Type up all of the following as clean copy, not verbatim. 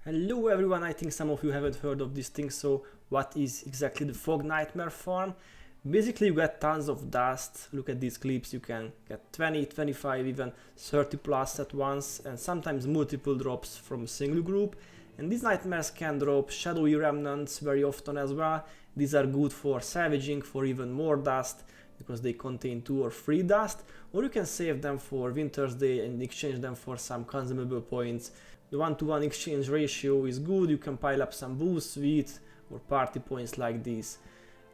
Hello everyone, I think some of you haven't heard of this thing, so what is exactly the Fog Nightmare farm? Basically you get tons of dust. Look at these clips, you can get 20, 25, even 30 plus at once, and sometimes multiple drops from a single group. And these nightmares can drop shadowy remnants very often as well. These are good for salvaging for even more dust, because they contain 2 or 3 dust, or you can save them for Winter's Day and exchange them for some consumable points. The 1-to-1 exchange ratio is good, you can pile up some boost, wheat or party points like this.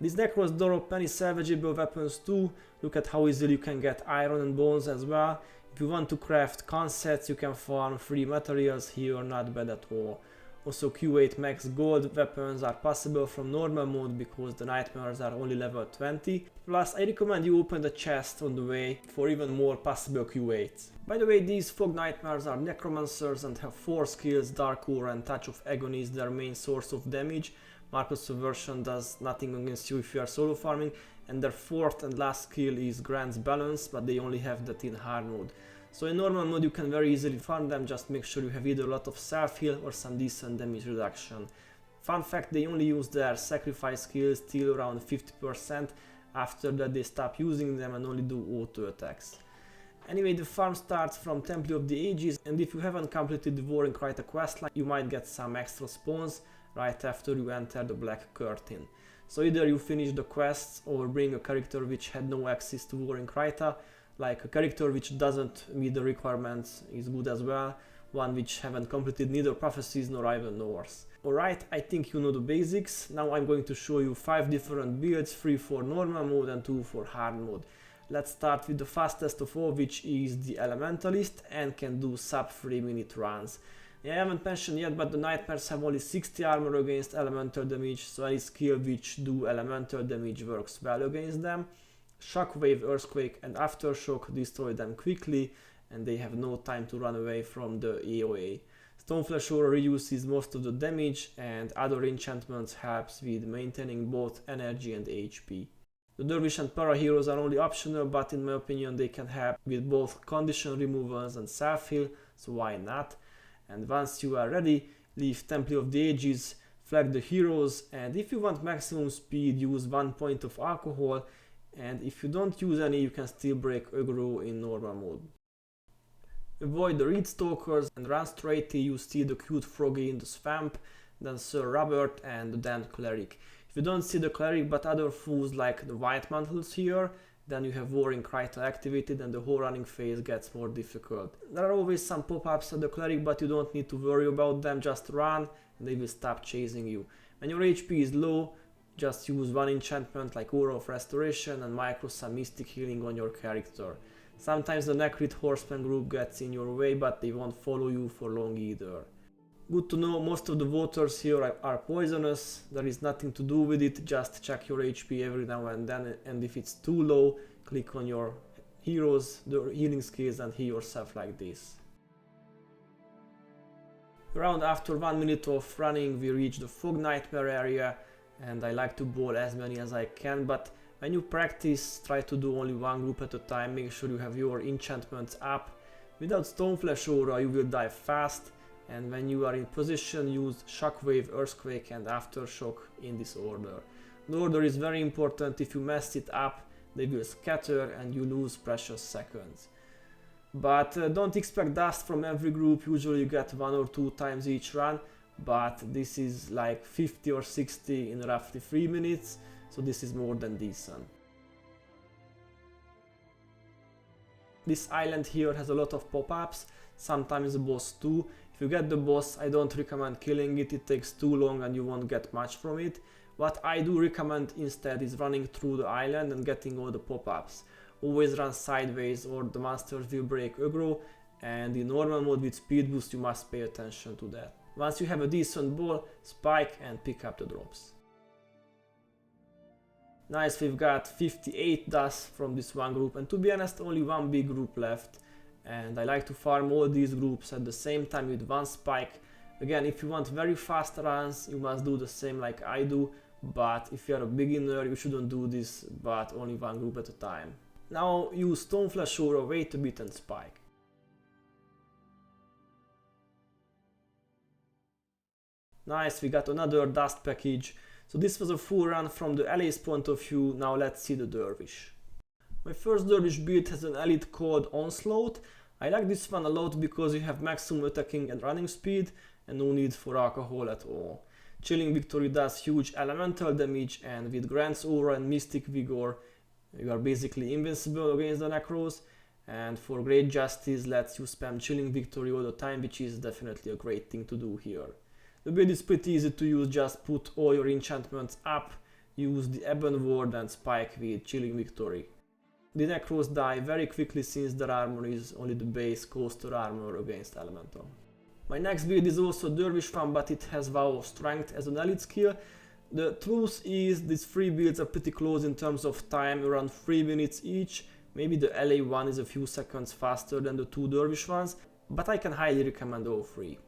These Necros drop many salvageable weapons too. Look at how easily you can get iron and bones as well. If you want to craft consets, you can farm free materials here, not bad at all. Also Q8 max gold weapons are possible from normal mode because the nightmares are only level 20. Plus I recommend you open the chest on the way for even more possible Q8s. By the way, these fog nightmares are necromancers and have 4 skills: Dark Aura and Touch of Agony is their main source of damage. Market Subversion does nothing against you if you are solo farming, and their 4th and last skill is Grants Balance, but they only have that in hard mode. So in normal mode you can very easily farm them, just make sure you have either a lot of self-heal or some decent damage reduction. Fun fact, they only use their sacrifice skills till around 50%, after that they stop using them and only do auto attacks. Anyway, the farm starts from Temple of the Ages, and if you haven't completed the Warring Krita questline, you might get some extra spawns right after you enter the Black Curtain. So either you finish the quests or bring a character which had no access to Warring Krita. Like a character which doesn't meet the requirements is good as well, one which haven't completed neither prophecies nor even Norse. Alright, I think you know the basics. Now I'm going to show you 5 different builds, 3 for normal mode and 2 for hard mode. Let's start with the fastest of all, which is the Elementalist, and can do sub 3-minute runs. I haven't mentioned yet, but the nightmares have only 60 armor against elemental damage, so any skill which do elemental damage works well against them. Shockwave, Earthquake and Aftershock destroy them quickly, and they have no time to run away from the AoE. Stoneflesh Aura reduces most of the damage, and other enchantments helps with maintaining both energy and HP. The Dervish and Para heroes are only optional, but in my opinion they can help with both condition removals and self-heal, so why not? And once you are ready, leave Temple of the Ages, flag the heroes, and if you want maximum speed, use 1 point of alcohol. And if you don't use any, you can still break aggro in normal mode. Avoid the reed stalkers and run straight till you see the cute froggy in the swamp, then Sir Robert and the damned cleric. If you don't see the cleric but other fools like the white mantles here, then you have Warring Krita activated and the whole running phase gets more difficult. There are always some pop-ups at the cleric, but you don't need to worry about them, just run and they will stop chasing you. When your HP is low, just use 1 enchantment like Aura of Restoration and micro some Mystic Healing on your character. Sometimes the Necrit Horseman group gets in your way, but they won't follow you for long either. Good to know, most of the waters here are poisonous. There is nothing to do with it, just check your HP every now and then, and if it's too low, click on your heroes, the healing skills, and heal yourself like this. Around after 1 minute of running we reach the Fog Nightmare area, and I like to bowl as many as I can, but when you practice, try to do only 1 group at a time. Make sure you have your enchantments up. Without Stoneflesh Aura you will die fast, and when you are in position, use Shockwave, Earthquake and Aftershock in this order. The order is very important. If you mess it up, they will scatter and you lose precious seconds. But don't expect dust from every group, usually you get 1 or 2 times each run. But this is like 50 or 60 in roughly 3 minutes, so this is more than decent. This island here has a lot of pop-ups, sometimes the boss too. If you get the boss, I don't recommend killing it, it takes too long and you won't get much from it. What I do recommend instead is running through the island and getting all the pop-ups. Always run sideways or the monsters will break aggro, and in normal mode with speed boost you must pay attention to that. Once you have a decent ball, spike and pick up the drops. Nice, we've got 58 dust from this 1 group, and to be honest only 1 big group left. And I like to farm all these groups at the same time with 1 spike. Again, if you want very fast runs, you must do the same like I do, but if you are a beginner you shouldn't do this, but only 1 group at a time. Now use Stoneflesh Aura, wait a bit and spike. Nice, we got another dust package. So this was a full run from the LA's point of view. Now let's see the Dervish. My first Dervish build has an elite called Onslaught. I like this one a lot because you have maximum attacking and running speed and no need for alcohol at all. Chilling Victory does huge elemental damage, and with Grant's Aura and Mystic Vigor you are basically invincible against the Necros, and for great justice lets you spam Chilling Victory all the time, which is definitely a great thing to do here. The build is pretty easy to use, just put all your enchantments up, use the Ebon Ward and spike with Chilling Victory. The Necros die very quickly since their armor is only the base coaster armor against Elemental. My next build is also Dervish one, but it has Vow of Strength as an elite skill. The truth is these three builds are pretty close in terms of time, around 3 minutes each. Maybe the LA one is a few seconds faster than the two Dervish ones, but I can highly recommend all three.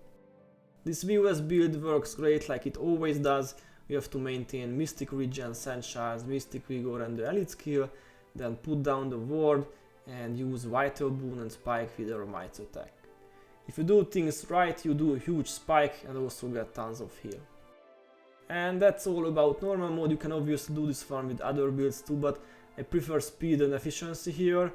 This VOS build works great like it always does. You have to maintain Mystic Regen, Sand Shards, Mystic Vigor and the elite skill, then put down the ward and use Vital Boon and Spike with your Might's attack. If you do things right, you do a huge spike and also get tons of heal. And that's all about normal mode. You can obviously do this farm with other builds too, but I prefer speed and efficiency here.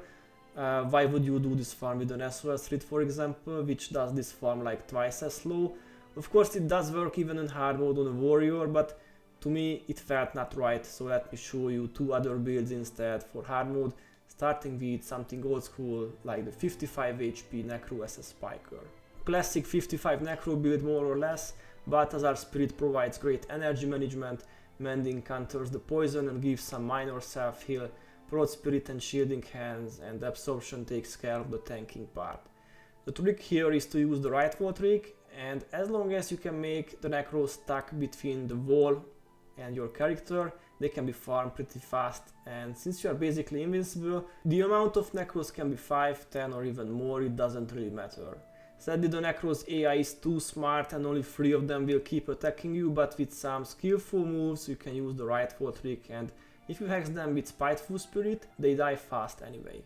Why would you do this farm with an SOS Rit, for example, which does this farm like twice as slow? Of course it does work even in hard mode on a warrior, but to me it felt not right, so let me show you two other builds instead for hard mode, starting with something old school like the 55 HP Necro SS Spiker. Classic 55 Necro build more or less, Balthazar Spirit provides great energy management, Mending counters the poison and gives some minor self heal, Prod Spirit and Shielding Hands, and Absorption takes care of the tanking part. The trick here is to use the right wall trick, and as long as you can make the Necros stuck between the wall and your character, they can be farmed pretty fast, and since you are basically invincible, the amount of Necros can be 5, 10 or even more, it doesn't really matter. Sadly the Necros AI is too smart and only 3 of them will keep attacking you, but with some skillful moves you can use the right wall trick, and if you hex them with Spiteful Spirit, they die fast anyway.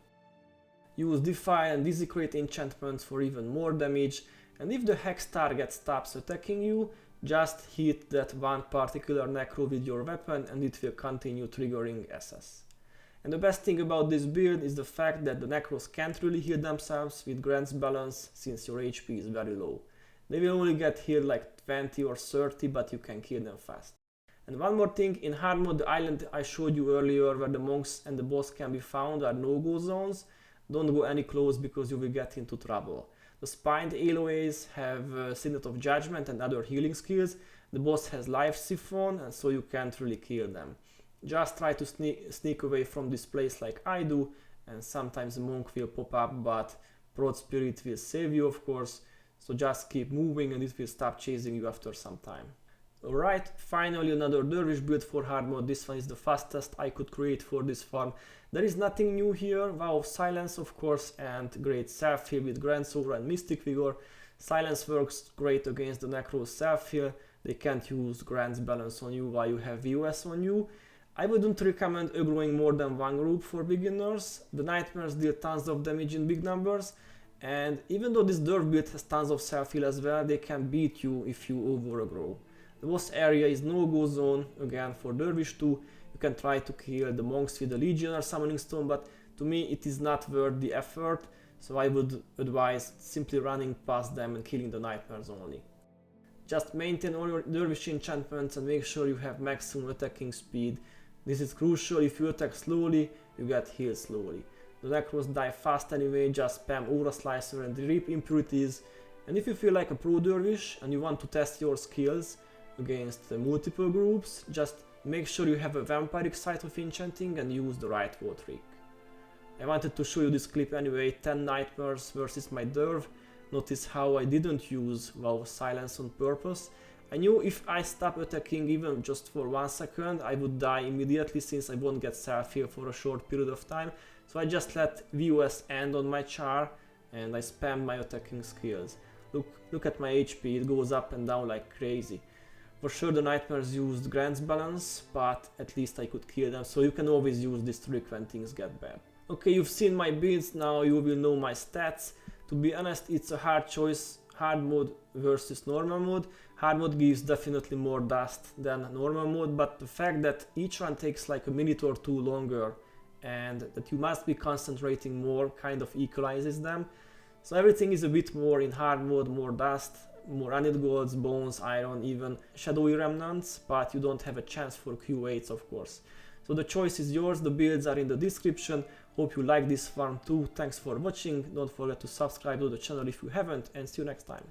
Use Defile and Desecrate enchantments for even more damage, and if the hex target stops attacking you, just hit that one particular Necro with your weapon and it will continue triggering SS. And the best thing about this build is the fact that the Necros can't really heal themselves with Grant's balance since your HP is very low. They will only get healed like 20 or 30, but you can kill them fast. And one more thing, in hard mode the island I showed you earlier where the monks and the boss can be found are no-go zones. Don't go any close because you will get into trouble. The spined AOEs have Signet of Judgment and other healing skills. The boss has Life Siphon, and so you can't really kill them. Just try to sneak away from this place like I do, and sometimes a monk will pop up, but Prod Spirit will save you of course, so just keep moving and it will stop chasing you after some time. Alright, finally another Dervish build for hard mode. This one is the fastest I could create for this farm. There is nothing new here, Vow of Silence of course, and great self-heal with Grant's Aura and Mystic Vigor. Silence works great against the Necro's self-heal, they can't use Grant's balance on you while you have VOS on you. I wouldn't recommend aggroing more than one group for beginners. The Nightmares deal tons of damage in big numbers, and even though this Derv build has tons of self-heal as well, they can beat you if you over-aggro. The boss area is no-go zone, again for Dervish 2, you can try to kill the monks with the Legion or Summoning Stone, but to me it is not worth the effort, so I would advise simply running past them and killing the Nightmares only. Just maintain all your Dervish enchantments and make sure you have maximum attacking speed. This is crucial, if you attack slowly, you get healed slowly. The Necros die fast anyway, just spam Aura Slicer and Reap Impurities, and if you feel like a pro Dervish and you want to test your skills against multiple groups, just make sure you have a vampiric site of enchanting and use the right wall trick. I wanted to show you this clip anyway, 10 Nightmares versus my Derv. Notice how I didn't use Vow of Silence on purpose. I knew if I stop attacking even just for 1 second, I would die immediately since I won't get self-heal for a short period of time, so I just let VOS end on my char and I spammed my attacking skills. Look at my HP, it goes up and down like crazy. For sure the Nightmares used Grant's balance, but at least I could kill them, so you can always use this trick when things get bad. Okay, you've seen my builds, now you will know my stats. To be honest, it's a hard choice, hard mode versus normal mode, Hard mode gives definitely more dust than normal mode, but the fact that each run takes like a minute or two longer and that you must be concentrating more kind of equalizes them. So everything is a bit more in hard mode, more dust, more unit golds, bones, iron, even shadowy remnants, but you don't have a chance for Q8s of course. So the choice is yours, the builds are in the description. Hope you like this farm too. Thanks for watching, don't forget to subscribe to the channel if you haven't, and see you next time.